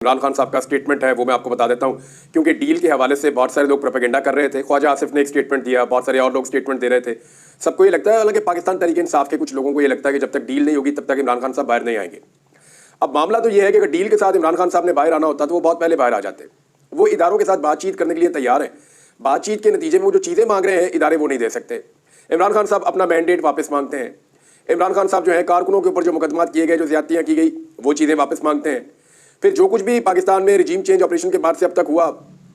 इमरान खान साहब का स्टेटमेंट है वो मैं आपको बता देता हूं, क्योंकि डील के हवाले से बहुत सारे लोग प्रोपेगेंडा कर रहे थे। ख्वाजा आसिफ ने एक स्टेटमेंट दिया, बहुत सारे और लोग स्टेटमेंट दे रहे थे। सबको ये लगता है, हालांकि पाकिस्तान तहरीक इंसाफ के कुछ लोगों को ये लगता है कि जब तक डील नहीं होगी तब तक इमरान खान साहब बाहर नहीं आएंगे। अब मामला तो ये है कि अगर डील के साथ इमरान खान साहब ने बाहर आना होता तो वो बहुत पहले बाहर आ जाते। वो इदारों के साथ बातचीत करने के लिए तैयार हैं। बातचीत के नतीजे में वो जो चीज़ें मांग रहे हैं इदारे वो नहीं दे सकते। इमरान खान साहब अपना मैंडेट वापस मांगते हैं। इमरान खान साहब जो है कारकुनों के ऊपर जो मुकदमात किए गए, जो ज्यादतियाँ की गई, वो चीज़ें वापस मांगते हैं। फिर जो कुछ भी पाकिस्तान में रिजीम चेंज ऑपरेशन के बाद से अब तक हुआ,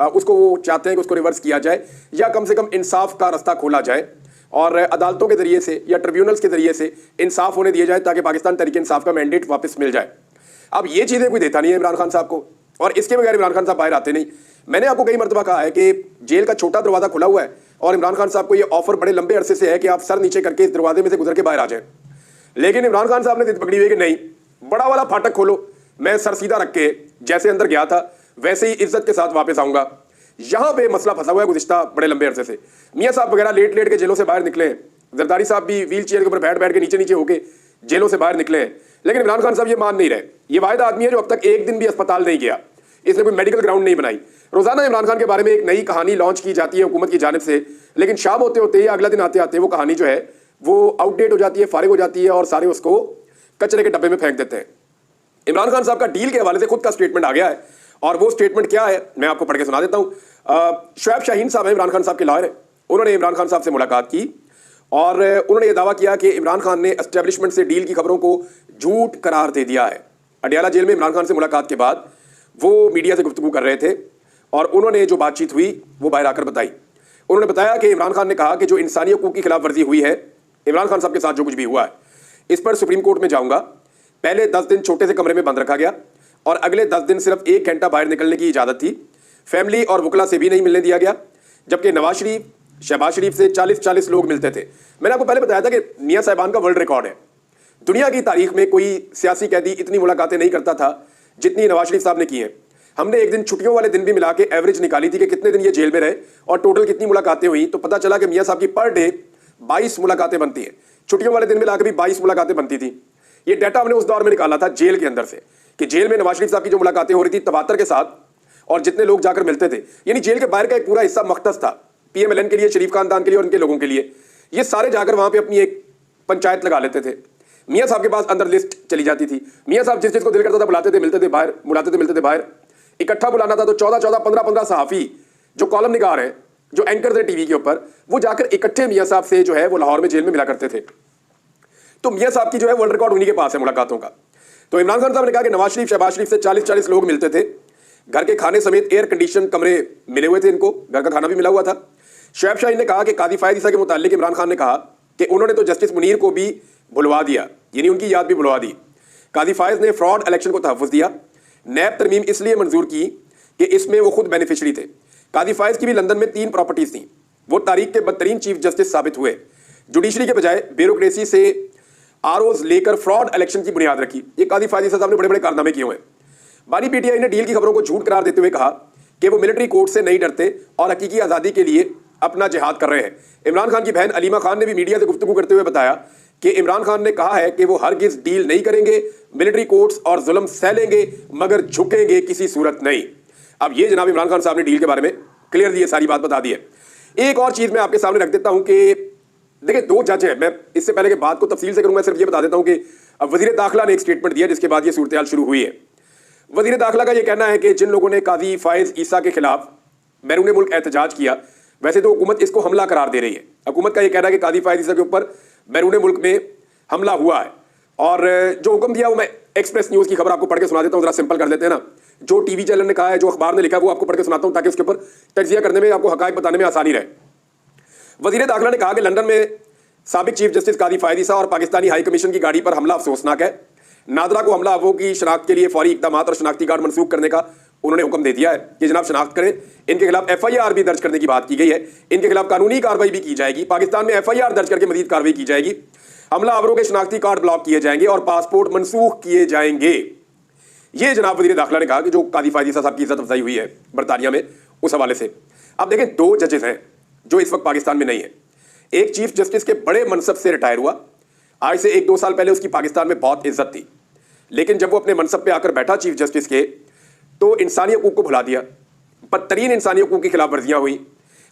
उसको वो चाहते हैं कि उसको रिवर्स किया जाए या कम से कम इंसाफ का रास्ता खोला जाए और अदालतों के जरिए से या ट्रिब्यूनल्स के जरिए से इंसाफ होने दिया जाए ताकि पाकिस्तान तहरीक इंसाफ का मैंडेट वापस मिल जाए। अब ये चीज़ें कोई देता नहीं है इमरान खान साहब को, और इसके बगैर इमरान खान साहब बाहर आते नहीं। मैंने आपको कई मरतबा कहा है कि जेल का छोटा दरवाज़ा खुला हुआ है और इमरान खान साहब को ये ऑफर बड़े लंबे अरसे से है कि आप सर नीचे करके इस दरवाजे में से गुजर के बाहर आ जाएं। लेकिन इमरान खान साहब ने जिद पकड़ी हुई कि नहीं, बड़ा वाला फाटक खोलो, मैं सर सीधा रख के जैसे अंदर गया था वैसे ही इज्जत के साथ वापस आऊंगा। यहां पे मसला फंसा हुआ है गुज़िश्ता बड़े लंबे अरसे से। मियां साहब वगैरह लेट लेट के जेलों से बाहर निकले हैं, जरदारी साहब भी व्हील चेयर के ऊपर बैठ बैठ के नीचे नीचे होके जेलों से बाहर निकले हैं, लेकिन इमरान खान साहब ये मान नहीं रहे। ये वाहिद आदमी है जो अब तक एक दिन भी अस्पताल नहीं गया, इसने कोई मेडिकल ग्राउंड नहीं बनाई। रोजाना इमरान खान के बारे में एक नई कहानी लॉन्च की जाती है हुकूमत की जानिब से, लेकिन शाम होते होते या अगला दिन आते आते वो कहानी जो है वो आउटडेट हो जाती है, फारिग हो जाती है और सारे उसको कचरे के डब्बे में फेंक देते हैं। इमरान खान साहब का डील के हवाले से खुद का स्टेटमेंट आ गया है, और वो स्टेटमेंट क्या है मैं आपको पढ़ के सुना देता हूं। शुएब शाहीन साहब है इमरान खान साहब के लॉयर है। उन्होंने इमरान खान साहब से मुलाकात की और उन्होंने ये दावा किया कि इमरान खान ने एस्टेब्लिशमेंट से डील की खबरों को झूठ करार दे दिया है। अडियाला जेल में इमरान खान से मुलाकात के बाद वो मीडिया से गुफ्तगू कर रहे थे और उन्होंने जो बातचीत हुई वो बाहर आकर बताई। उन्होंने बताया कि इमरान खान ने कहा कि जो इंसानी हकूक़ की खिलाफ वर्जी हुई है, इमरान खान साहब के साथ जो कुछ भी हुआ है, इस पर सुप्रीम कोर्ट में जाऊंगा। पहले 10 दिन छोटे से कमरे में बंद रखा गया और अगले 10 दिन सिर्फ 1 घंटा बाहर निकलने की इजाज़त थी। फैमिली और वकला से भी नहीं मिलने दिया गया, जबकि नवाज शरीफ, शहबाज शरीफ से 40-40 लोग मिलते थे। मैंने आपको पहले बताया था कि मियां साहिबान का वर्ल्ड रिकॉर्ड है। दुनिया की तारीख में कोई सियासी कैदी इतनी मुलाकातें नहीं करता था जितनी नवाज शरीफ साहब ने की हैं। हमने एक दिन छुट्टियों वाले दिन भी मिला के एवरेज निकाली थी कि कितने दिन ये जेल में रहे और टोटल कितनी मुलाकातें हुई, तो पता चला कि मियां साहब की पर डे 22 मुलाकातें बनती हैं। छुट्टियों वाले दिन मिला के भी 22 मुलाकातें बनती थी। ये डाटा हमने उस दौर में निकाला था जेल के अंदर से कि जेल में नवाज शरीफ साहब की जो मुलाकातें हो रही थी तवातर के साथ और जितने लोग जाकर मिलते थे, यानी जेल के बाहर का एक पूरा हिस्सा मख्तस था PMLN के लिए, शरीफ खानदान के लिए और उनके लोगों के लिए। ये सारे जाकर वहां पे अपनी एक पंचायत लगा लेते थे। मियां साहब के पास अंदर लिस्ट चली जाती थी। मियां साहब जिस जिसको दिल करता था बुलाते थे, मिलते थे बाहर, बुलाते थे, मिलते थे बाहर। इकट्ठा बुलाना था तो 14-14, 15-15 सहाफ़ी जो कॉलम निगार हैं, जो एंकर थे टीवी के ऊपर, वो जाकर इकट्ठे मियां साहब से जो है वो लाहौर में जेल में मिला करते थे। तो मियां साहब की जो है वर्ल्ड रिकॉर्ड उन्हीं के पास है मुलाकातों का। तो इमरान खान साहब ने कहा कि नवाज शरीफ, शहबाज शरीफ से 40-40 लोग मिलते थे। घर के खाने समेत एयर कंडीशन कमरे मिले हुए थे इनको, घर का खाना भी मिला हुआ था। शुएब शाहीन ने कहा कि कादी फायद ईसा के मुताल्लिक इमरान खान ने कहा कि उन्होंने तो जस्टिस मुनीर को भी बुलवा दिया, यानी उनकी याद भी बुलवा दी। कादी फायद ने फ्रॉड इलेक्शन को तहफ़्फ़ुज़ दिया। नैब तरमीम इसलिए मंजूर की कि इसमें वो खुद बेनिफिशरी थे। कादी फायद की भी लंदन में 3 प्रॉपर्टीज़ थी। वो तारीख के बदतरीन चीफ जस्टिस साबित हुए। जुडिशरी के बजाय ब्यूरोक्रेसी से ROs लेकर फ्रॉड इलेक्शन की बुनियाद रखी। ये कादी फायद साहब ने बड़े बड़े कारनामे किए हुए हैं। बानी PTI ने डील की खबरों को झूठ करार देते हुए कहा कि वो मिलिट्री कोर्ट से नहीं डरते और हकीकी आज़ादी के लिए अपना जिहाद कर रहे हैं। इमरान खान की बहन अलीमा खान ने भी मीडिया से गुफ्तगू करते हुए बताया कि इमरान खान ने कहा है कि वो हरगिज़ डील नहीं करेंगे, मिलिट्री कोर्ट्स और जुल्म सह लेंगे मगर झुकेंगे किसी सूरत नहीं। अब ये जनाब इमरान खान साहब ने डील के बारे में क्लियर ये सारी बात बता दी है। एक और चीज़ मैं आपके सामने रख देता हूँ कि देखिए 2 जज हैं। मैं इससे पहले कि बात को तफसील से करूँगा, सिर्फ ये बता देता हूँ कि अब वज़ीर दाखिला ने एक स्टेटमेंट दिया जिसके बाद ये सूरत शुरू हुई है। वज़ीर दाखिला का ये कहना है कि जिन लोगों ने कादी फायद ईसा के खिलाफ बैरून मुल्क एहतजाज किया, वैसे तो हुकूमत इसको हमला करार दे रही है। हुकूमत का ये कहना है कि कादी फायद ईसा के ऊपर बैरून मुल्क में हमला हुआ है, और जो हुक्म दिया वो मैं एक्सप्रेस न्यूज़ की खबर आपको पढ़ के सुना देता हूँ। जरा सिंपल कर देते हैं ना, जो टीवी चैनल ने कहा है, जो अखबार ने लिखा है, वो आपको पढ़ के सुनाता हूँ ताकि उसके ऊपर तज्जिया करने में, आपको हकायक बताने में आसानी रहे। वज़ीर दाखिला ने कहा कि लंदन में साबिक चीफ जस्टिस कादी फायद ईसा और पाकिस्तानी हाई कमीशन की गाड़ी पर हमला अफसोसनाक है। नादरा को हमला आवों की शनाख्त के लिए फौरी इकदाम और शनाख्ती कार्ड मनसूख करने का उन्होंने हुक्म दे दिया है कि जनाब शनाख्त करें। इनके खिलाफ FIR भी दर्ज करने की बात की गई है। इनके खिलाफ कानूनी कार्रवाई भी की जाएगी। पाकिस्तान में FIR दर्ज करके मजीद कार्रवाई की जाएगी। हमला आवरों के शनाख्ती कार्ड ब्लॉक किए जाएंगे और पासपोर्ट मनसूख किए जाएंगे। ये जनाब वज़ीर दाखिला ने कहा कि जो कादी फायद ईसा साहब की इज्जत अफजाई हुई है बरतानिया में, उस हवाले से। अब देखें 2 जजेस हैं जो इस वक्त पाकिस्तान में नहीं है। एक चीफ जस्टिस के बड़े मनसब से रिटायर हुआ, आज से 1-2 साल पहले उसकी पाकिस्तान में बहुत इज्जत थी, लेकिन जब वो अपने मनसब पे आकर बैठा चीफ जस्टिस के, तो इंसानी हकूक को भुला दिया, बदतरीन इंसानी हकूक की खिलाफ वर्जियां हुई,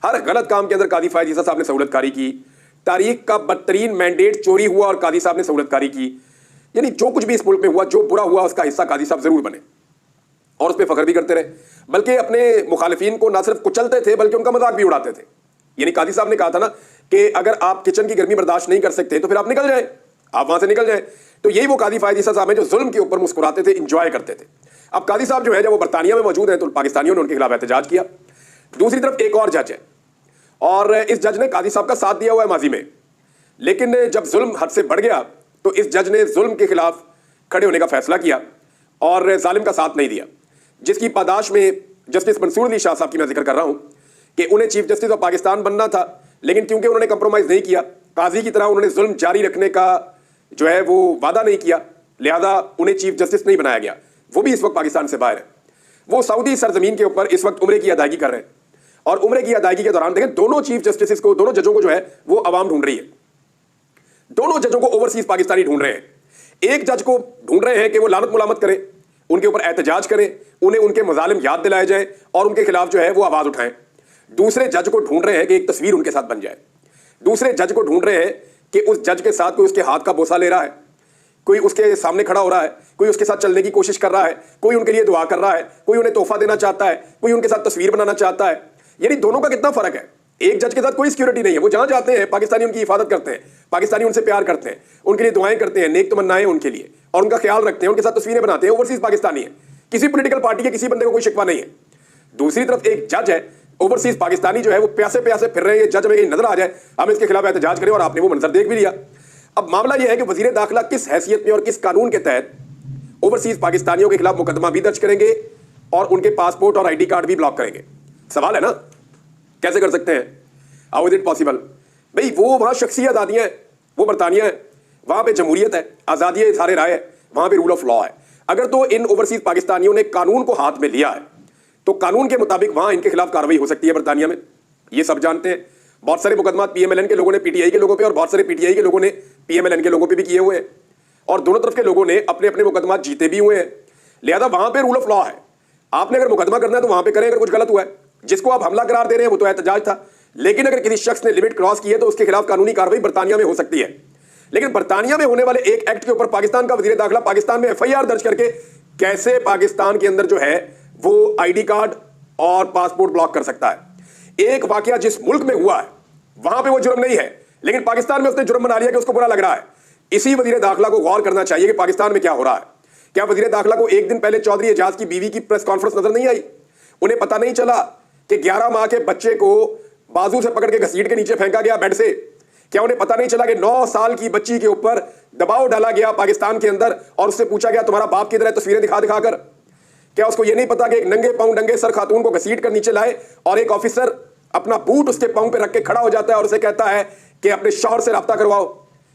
हर गलत काम के अंदर काजी फायद ईसा साहब ने सहूलतकारी की, तारीख का बदतरीन मैंडेट चोरी हुआ और काजी साहब ने सहूलतकारी की। यानी जो कुछ भी इस मुल्क में हुआ, जो बुरा हुआ, उसका हिस्सा काजी साहब जरूर बने और उस पर फख्र भी करते रहे, बल्कि अपने मुखालिफिन को ना सिर्फ कुचलते थे बल्कि उनका मजाक भी उड़ाते थे। यानी काजी साहब ने कहा था ना कि अगर आप किचन की गर्मी बर्दाश्त नहीं कर सकते तो फिर आप निकल जाएं, आप वहां से निकल जाएं। तो यही वो काजी फायद ईसा साहब हैं जो जुल्म के ऊपर मुस्कुराते थे, इंजॉय करते थे। अब काजी साहब जो है, जब वो बरतानिया में मौजूद हैं तो पाकिस्तानियों ने उनके खिलाफ एहतजाज किया। दूसरी तरफ एक और जज है और इस जज ने काजी साहब का साथ दिया हुआ है माजी में, लेकिन जब जुल्म हद से बढ़ गया तो इस जज ने जुल्म के खिलाफ खड़े होने का फैसला किया और जालिम का साथ नहीं दिया, जिसकी पादाश में जस्टिस मंसूर अली शाह साहब की मैं जिक्र कर रहा हूं कि उन्हें चीफ जस्टिस ऑफ पाकिस्तान बनना था, लेकिन क्योंकि उन्होंने कंप्रोमाइज नहीं किया, काजी की तरह उन्होंने जुल्म जारी रखने का जो है वो वादा नहीं किया, लिहाजा उन्हें चीफ जस्टिस नहीं बनाया गया। वो भी इस वक्त पाकिस्तान से बाहर है। वो सऊदी सरजमीन के ऊपर इस वक्त उम्रे की अदायगी कर रहे हैं और उम्रे की अदायगी के दौरान देखें दोनों चीफ जस्टिस को, दोनों जजों को जो है वो अवाम ढूंढ रही है। दोनों जजों को ओवरसीज पाकिस्तानी ढूंढ रहे हैं। एक जज को ढूंढ रहे हैं कि वो लानत मुलामत करें, उनके ऊपर एहतजाज करें, उन्हें उनके मजालिम याद दिलाए जाए और उनके खिलाफ जो है वो आवाज उठाएं। दूसरे जज को ढूंढ रहे हैं कि एक तस्वीर उनके साथ बन जाए। दूसरे जज को ढूंढ रहे हैं कि उस जज के साथ कोई उसके हाथ का बोसा ले रहा है, कोई उसके सामने खड़ा हो रहा है, कोई उसके साथ चलने की कोशिश कर रहा है, कोई उनके लिए दुआ कर रहा है, कोई उन्हें तोहफा देना चाहता है, कोई उनके साथ तस्वीर बनाना चाहता है। यानी दोनों का कितना फर्क है। एक जज के साथ कोई सिक्योरिटी नहीं है, वो जहां जाते हैं पाकिस्तानी उनकी हिफाजत करते हैं, पाकिस्तानी उनसे प्यार करते हैं, उनके लिए दुआएं करते हैं, नेक तमन्नाएं उनके लिए और उनका ख्याल रखते हैं, उनके साथ तस्वीरें बनाते हैं। ओवरसीज पाकिस्तानी है, किसी पॉलिटिकल पार्टी के किसी बंदे को कोई शिकवा नहीं है। दूसरी तरफ एक जज है ओवरसीज पाकिस्तानी जो है वो प्यासे प्यासे फिर रहे हैं, जज में कहीं नजर आ जाए हम इसके खिलाफ एहतजाज करें, और आपने वो मंजर देख भी लिया। अब मामला यह है कि वजीर दाखिला किस हैसियत में और किस कानून के तहत ओवरसीज पाकिस्तानियों के खिलाफ मुकदमा भी दर्ज करेंगे और उनके पासपोर्ट और ID कार्ड भी ब्लॉक करेंगे। सवाल है ना, कैसे कर सकते हैं? How is it possible? भाई वो वहां शख्सी आजादियां हैं, वो बरतानिया है, वहां पे जमहूरियत है, आजादी है, सारे राय है, वहां पे रूल ऑफ लॉ है। अगर तो इन ओवरसीज पाकिस्तानियों ने कानून को हाथ में लिया है तो कानून के मुताबिक वहां इनके खिलाफ कार्रवाई हो सकती है बरतानिया में, ये सब जानते हैं। बहुत सारे मुकदमा PMLN के लोगों ने PTI के लोगों पे और बहुत सारे PTI के लोगों ने PMLN के लोगों पे भी किए हुए हैं और दोनों तरफ के लोगों ने अपने अपने मुकदमा जीते भी हुए हैं। लिहाजा वहां पे रूल ऑफ लॉ है। आपने अगर मुकदमा करना है तो वहां पे करें। अगर कुछ गलत हुआ है, जिसको आप हमला करार दे रहे हैं वो तो एहतजाज था, लेकिन अगर किसी शख्स ने लिमिट क्रॉस की है तो उसके खिलाफ कानूनी कार्रवाई बरतानिया में हो सकती है। लेकिन बरतानिया में होने वाले एक एक्ट के ऊपर पाकिस्तान का वजीर दाखिला पाकिस्तान में FIR दर्ज करके कैसे पाकिस्तान के अंदर जो है वो ID कार्ड और पासपोर्ट ब्लॉक कर सकता है? एक वाकया जिस मुल्क में हुआ है वहां पे वो जुर्म नहीं है, लेकिन पाकिस्तान में उसने जुर्म बना लिया कि उसको बुरा लग रहा है। इसी वजीर दाखिला को गौर करना चाहिए कि पाकिस्तान में क्या हो रहा है। क्या वजीर दाखिला को एक दिन पहले चौधरी एजाज की बीवी की प्रेस कॉन्फ्रेंस नजर नहीं आई? उन्हें पता नहीं चला कि 11 माह के बच्चे को बाजू से पकड़ के घसीट के नीचे फेंका गया बेड से? क्या उन्हें पता नहीं चला कि 9 साल की बच्ची के ऊपर दबाव डाला गया पाकिस्तान के अंदर और उससे पूछा गया तुम्हारा बाप किधर है, तस्वीरें दिखा दिखा कर? क्या उसको यह नहीं पता कि एक नंगे पांव नंगे सर खातून को घसीट कर नीचे लाए और एक ऑफिसर अपना बूट उसके पांव पे रख के खड़ा हो जाता है और उसे कहता है कि अपने शौहर से राब्ता करवाओ?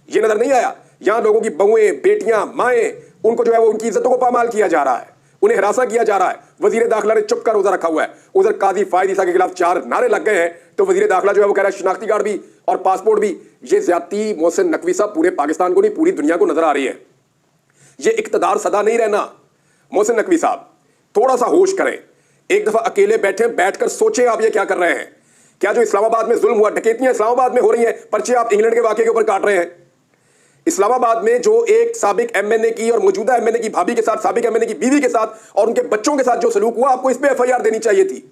ये नजर नहीं आया? यहां लोगों की बहुएं, बेटियां, माएं, उनको जो है वो उनकी इज्जतों को पामाल किया जा रहा है, उन्हें हरासा किया जा रहा है। वजीर दाखिला ने चुप कर रोजा रखा हुआ है। उधर काजी फायद ईसा के खिलाफ 4 नारे लग गए हैं तो वजीर दाखिला जो है वो कह रहा है शिनाख्ती कार्ड भी और पासपोर्ट भी। ये ज्यादती मोहसिन नकवी साहब पूरे पाकिस्तान को नहीं पूरी दुनिया को नजर आ रही है। ये इक्तदार सदा नहीं रहना। मोहसिन नकवी साहब थोड़ा सा होश करें, एक दफा अकेले बैठकर सोचें आप ये क्या कर रहे हैं। क्या जो इस्लामाबाद में जुल्म हुआ, डकैतियां इस्लामाबाद में हो रही हैं, पर्चे आप इंग्लैंड के वाकये के ऊपर काट रहे हैं। इस्लामाबाद में जो एक साबिक MNA की और मौजूदा MNA की भाभी के साथ, साबिक MNA की बीवी के साथ और उनके बच्चों के साथ जो सलूक हुआ, आपको इस पे FIR देनी चाहिए थी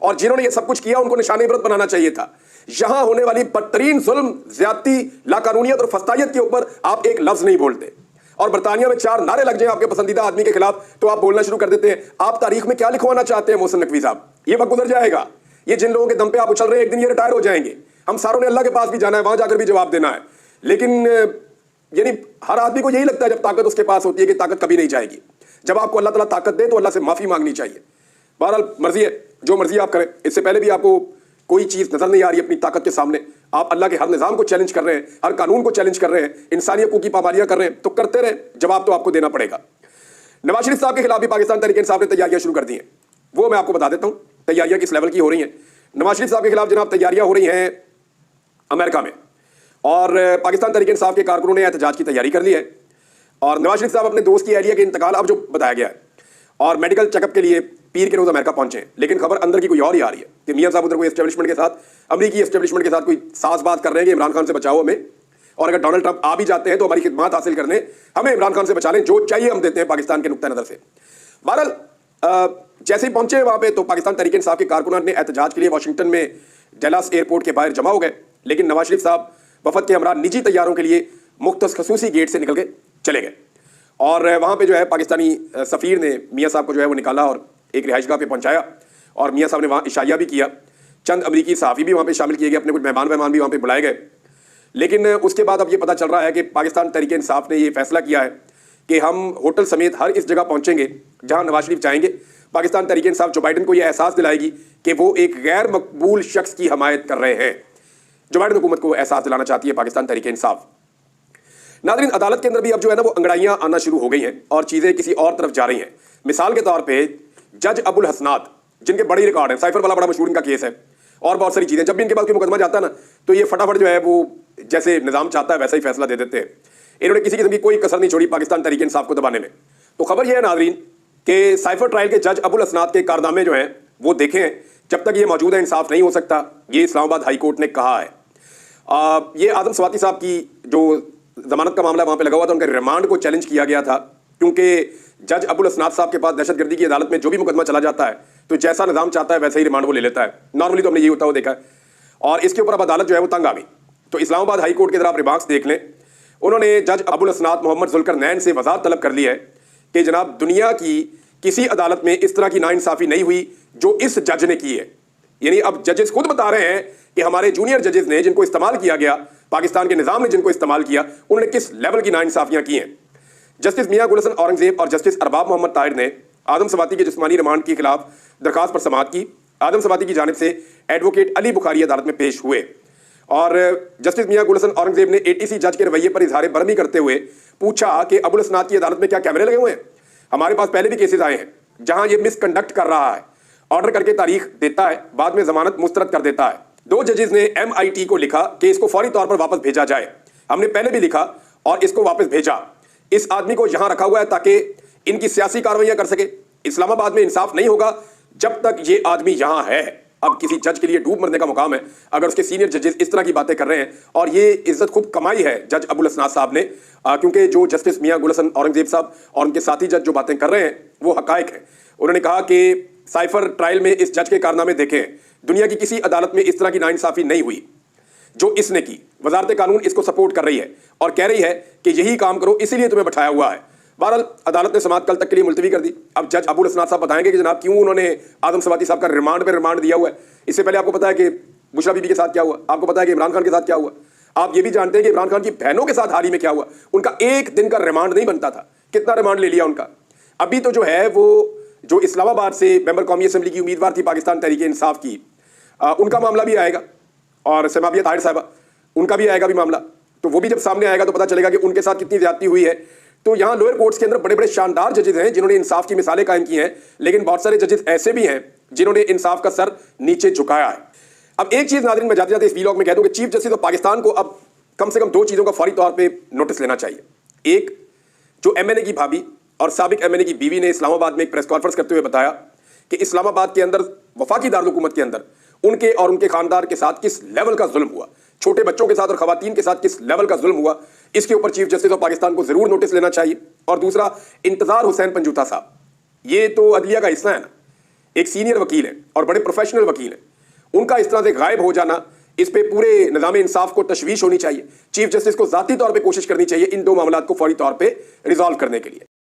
और जिन्होंने ये सब कुछ किया उनको निशाने इबरत बनाना चाहिए था। यहां होने वाली बदतरीन जुल्म, ज्यादती, लाकानूनियत और फस्तायत के ऊपर आप एक लफ्ज नहीं बोलते और बरतानिया में 4 नारे लग जाए आपके पसंदीदा आदमी के खिलाफ तो आप बोलना शुरू कर देते हैं। आप तारीख में क्या लिखवाना चाहते हैं मोहसिन नकवी साहब? ये वक्त गुजर जाएगा। ये जिन लोगों के दम पे आप उछल रहे हैं एक दिन ये रिटायर हो जाएंगे। हम सारों ने अल्लाह के पास भी जाना है, वहां जाकर भी जवाब देना है। लेकिन यानी हर आदमी को यही लगता है जब ताकत उसके पास होती है कि ताकत कभी नहीं जाएगी। जब आपको अल्लाह ताला ताकत दे तो अल्लाह से माफी मांगनी चाहिए। बहरहाल मर्जी है, जो मर्जी आप करें। इससे पहले भी आपको कोई चीज नजर नहीं आ रही अपनी ताकत के सामने, आप अल्लाह के हर निजाम को चैलेंज कर रहे हैं, हर कानून को चैलेंज कर रहे हैं, इंसानी हकूक की पाबंदियां कर रहे हैं, तो करते रहे, जवाब तो आपको देना पड़ेगा। नवाज शरीफ साहब के खिलाफ भी पाकिस्तान तहरीक इंसाफ ने तैयारियां शुरू कर दी हैं। वो मैं आपको बता देता हूं तैयारियां किस लेवल की हो रही हैं। नवाज शरीफ साहब के खिलाफ जनाब तैयारियां हो रही हैं अमेरिका में और पाकिस्तान तहरीक इंसाफ के कारकुनों ने एहतजाज की तैयारी कर ली है और नवाज शरीफ साहब अपने दोस्त की एहलिया के इंतकाल अब जो बताया गया है और मेडिकल चेकअप के लिए पीर के रोज अमेरिका पहुंचे हैं, लेकिन खबर अंदर की कोई और ही आ रही है कि मियां साहब उधर कोई एस्टेब्लिशमेंट के साथ, अमरीकी एस्टेब्लिशमेंट के साथ कोई साज़बात कर रहे हैं कि इमरान खान से बचाओ हमें, और अगर डोनाल्ड ट्रंप आ भी जाते हैं तो हमारी खिदमत हासिल करने, हमें इमरान खान से बचा लें, जो चाहिए हम देते हैं पाकिस्तान के नुक्ता नजर से। बहरहाल जैसे ही पहुंचे वहां पे तो पाकिस्तान तहरीक इंसाफ के कारकुनान ने एहतजाज के लिए वाशिंगटन में डैलास एयरपोर्ट के बाहर जमा हो गए, लेकिन नवाज शरीफ साहब वफद के हमरा निजी तैयारों के लिए मुख्तस खसूसी गेट से निकल के चले गए, और वहाँ पे जो है पाकिस्तानी सफ़ीर ने मियाँ साहब को जो है वो निकाला और एक रिहाइशगाह पे पहुँचाया, और मियाँ साहब ने वहाँ इशाया भी किया। चंद अमरीकी सहाफ़ी भी वहाँ पे शामिल किए गए, अपने कुछ मेहमान भी वहाँ पे बुलाए गए। लेकिन उसके बाद अब ये पता चल रहा है कि पाकिस्तान तहरीक इंसाफ ने ये फैसला किया है कि हम होटल समेत हर इस जगह पहुँचेंगे जहाँ नवाज शरीफ जाएंगे। पाकिस्तान तहरीक इंसाफ जो बाइडन को यह एहसास दिलाएगी कि वो एक गैर मकबूल शख्स की हमायत कर रहे हैं। जो बाइडन हुकूमत को एहसास दिलाना चाहती है पाकिस्तान तहरीक इंसाफ। नाज़रीन, अदालत के अंदर भी अब जो है ना वो अंगड़ाइयाँ आना शुरू हो गई हैं और चीज़ें किसी और तरफ जा रही हैं। मिसाल के तौर पे जज अबुल हसनात, जिनके बड़ी रिकॉर्ड है, साइफर वाला बड़ा मशहूर इनका केस है, और बहुत सारी चीज़ें, जब भी इनके पास कोई मुकदमा जाता है ना तो ये फटाफट जो है वो जैसे निज़ाम चाहता है वैसा ही फैसला दे देते हैं। इन्होंने किसी किस्म की कोई कसर नहीं छोड़ी पाकिस्तान तहरीक इंसाफ को दबाने में। तो खबर यह है नाज़रीन कि साइफर ट्रायल के जज अबुल हसनात के कारनामे जो हैं वो देखें, जब तक ये मौजूद है इंसाफ नहीं हो सकता, ये इस्लामाबाद हाई कोर्ट ने कहा है। ये आदम स्वाति साहब की जो जमानत का मामला वहाँ पे लगा हुआ था, उनके रिमांड को चैलेंज किया गया था, क्योंकि जज अबुल हसनात साहब के पास दहशतगर्दी की अदालत में जो भी मुकदमा चला जाता है तो जैसा निज़ाम चाहता है वैसे ही रिमांड वो ले लेता है। नॉर्मली तो हमने ये होता हुआ देखा है, और इसके ऊपर अब अदालत जो है वो तंग आ गई। तो इस्लामाबाद हाई कोर्ट के अंदर आप रिमार्क्स देख लें, उन्होंने जज अबुल हसनात मोहम्मद जुल्करनैन से वजाहत तलब कर ली है कि जनाब दुनिया की किसी अदालत में इस तरह की नाइंसाफ़ी नहीं हुई जो इस जज ने की है। यानी अब जजेस खुद बता रहे हैं कि हमारे जूनियर जजेस ने, जिनको इस्तेमाल किया गया, पाकिस्तान के निज़ाम ने जिनको इस्तेमाल किया, उन्होंने किस लेवल की नाइंसाफ़ियाँ की हैं। जस्टिस मियां गुल हसन औरंगजेब और जस्टिस अरबाब मोहम्मद ताहिर ने आदम सवाती के जिस्मानी रिमांड के खिलाफ दरखास्त पर समाअत की। आदम सवाती की जानिब से एडवोकेट अली बुखारी अदालत में पेश हुए, और जस्टिस मियां गुल हसन औरंगजेब ने एटीसी जज के रवैये पर इजहार बरहमी करते हुए पूछा कि अबुल हसनात की अदालत में क्या कैमरे लगे हुए हैं? हमारे पास पहले भी केसेस आए हैं जहां ये मिसकंडक्ट कर रहा है, ऑर्डर करके तारीख देता है, बाद में जमानत मुस्तरद कर देता है। 2 जजेस ने MIT को लिखा कि इसको फौरी तौर पर वापस भेजा जाए। हमने पहले भी लिखा और इसको वापस भेजा। इस आदमी को यहां रखा हुआ है ताकि इनकी सियासी कार्रवाइयां कर सके। इस्लामाबाद में इंसाफ नहीं होगा जब तक ये आदमी यहां है। अब किसी जज के लिए डूब मरने का मुकाम है अगर उसके सीनियर जजेस इस तरह की बातें कर रहे हैं, और ये इज्जत खुद कमाई है जज अबुल हसनात साहब ने, क्योंकि जो जस्टिस मियां गुल हसन औरंगजेब साहब और उनके साथी जज जो बातें कर रहे हैं वो हकायक है। उन्होंने कहा कि साइफर ट्रायल में इस जज के कारनामे देखें, दुनिया की किसी अदालत में इस तरह की नाइंसाफ़ी नहीं हुई जो इसने की। वजारत कानून इसको सपोर्ट कर रही है और कह रही है कि यही काम करो, इसीलिए तुम्हें बैठाया हुआ है। बहरहाल अदालत ने समाअत कल तक के लिए मुलतवी कर दी। अब जज अबुल हसनात साहब बताएंगे कि जनाब क्यों उन्होंने आदम सवाती साहब का रिमांड पे रिमांड दिया हुआ है। इससे पहले आपको पता है कि बुशरा बीबी के साथ क्या हुआ, आपको पता है कि इमरान खान के साथ क्या हुआ, आप ये भी जानते हैं कि इमरान खान की बहनों के साथ हाल ही में क्या हुआ। उनका एक दिन का रिमांड नहीं बनता था, कितना रिमांड ले लिया उनका। अभी तो जो है वो जो इस्लामाबाद से मेंबर कौमी असम्बली की उम्मीदवार थी पाकिस्तान तहरीक इंसाफ की, उनका मामला भी आएगा, और समाबिया ताहिर साहबा उनका भी आएगा भी मामला। तो वो भी जब सामने आएगा तो पता चलेगा कि उनके साथ कितनी ज्यादती हुई है। तो यहाँ लोअर कोर्ट्स के अंदर बड़े बड़े शानदार जजेस हैं जिन्होंने इंसाफ की मिसालें कायम की हैं, लेकिन बहुत सारे जजेस ऐसे भी हैं जिन्होंने इंसाफ का सर नीचे झुकाया है। अब एक चीज़ नाज़रीन मैं जाते जाते इस वीलॉग में कह दूं कि चीफ जस्टिस ऑफ पाकिस्तान को अब कम से कम 2 चीज़ों का फौरी तौर पर नोटिस लेना चाहिए। एक, जो MNA की भाभी और साबिक MNA की बीवी ने इस्लामाबाद में एक प्रेस कॉन्फ्रेंस करते हुए बताया कि इस्लामाबाद के अंदर वफाकी दारुल-हुकूमत के अंदर उनके और उनके खानदार के साथ किस लेवल का जुल्म हुआ, छोटे बच्चों के साथ और खवातीन के साथ किस लेवल का जुल्म हुआ, इसके ऊपर चीफ जस्टिस ऑफ पाकिस्तान को जरूर नोटिस लेना चाहिए। और दूसरा, इंतजार हुसैन पंजूता साहब, ये तो अदलिया का हिस्सा है ना, एक सीनियर वकील है और बड़े प्रोफेशनल वकील है, उनका इस तरह से गायब हो जाना, इस पे पूरे निज़ाम इंसाफ को तशवीश होनी चाहिए। चीफ जस्टिस को ज़ाती तौर पर कोशिश करनी चाहिए इन 2 मामलात को फौरी तौर पर रिजॉल्व करने के लिए।